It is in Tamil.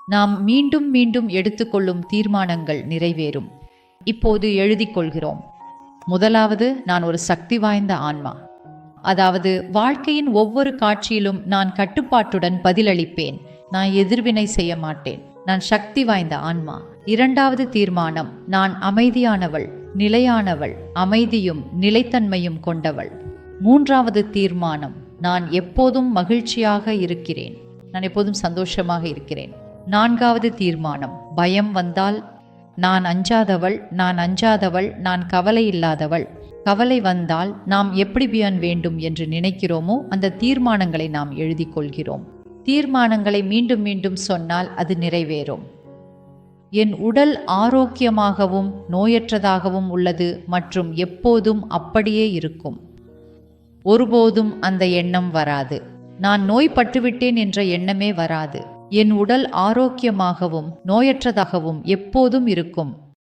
நாம் மீண்டும் மீண்டும் எடுத்துக்கொள்ளும் தீர்மானங்கள் நிறைவேறும். இப்போது எழுதிக் கொள்கிறோம். முதலாவது, நான் ஒரு சக்தி வாய்ந்த ஆன்மா. அதாவது வாழ்க்கையின் ஒவ்வொரு காட்சியிலும் நான் கட்டுப்பாட்டுடன் பதிலளிப்பேன். நான் எதிர்வினை செய்ய மாட்டேன். நான் சக்தி வாய்ந்த ஆன்மா. இரண்டாவது தீர்மானம், நான் அமைதியானவள், நிலையானவள், அமைதியும் நிலைத்தன்மையும் கொண்டவள். மூன்றாவது தீர்மானம், நான் எப்போதும் மகிழ்ச்சியாக இருக்கிறேன். நான் எப்போதும் சந்தோஷமாக இருக்கிறேன். நான்காவது தீர்மானம், பயம் வந்தால் நான் அஞ்சாதவள், நான் அஞ்சாதவள், நான் கவலை இல்லாதவள். கவலை வந்தால் நாம் எப்படி பியான் வேண்டும் என்று நினைக்கிறோமோ அந்த தீர்மானங்களை நாம் எழுதி கொள்கிறோம். தீர்மானங்களை மீண்டும் மீண்டும் சொன்னால் அது நிறைவேறும். என் உடல் ஆரோக்கியமாகவும் நோயற்றதாகவும் உள்ளது மற்றும் எப்போதும் அப்படியே இருக்கும். ஒருபோதும் அந்த எண்ணம் வராது. நான் நோய்பட்டுவிட்டேன் என்ற எண்ணமே வராது. என் உடல் ஆரோக்கியமாகவும் நோயற்றதாகவும் எப்போதும் இருக்கும்.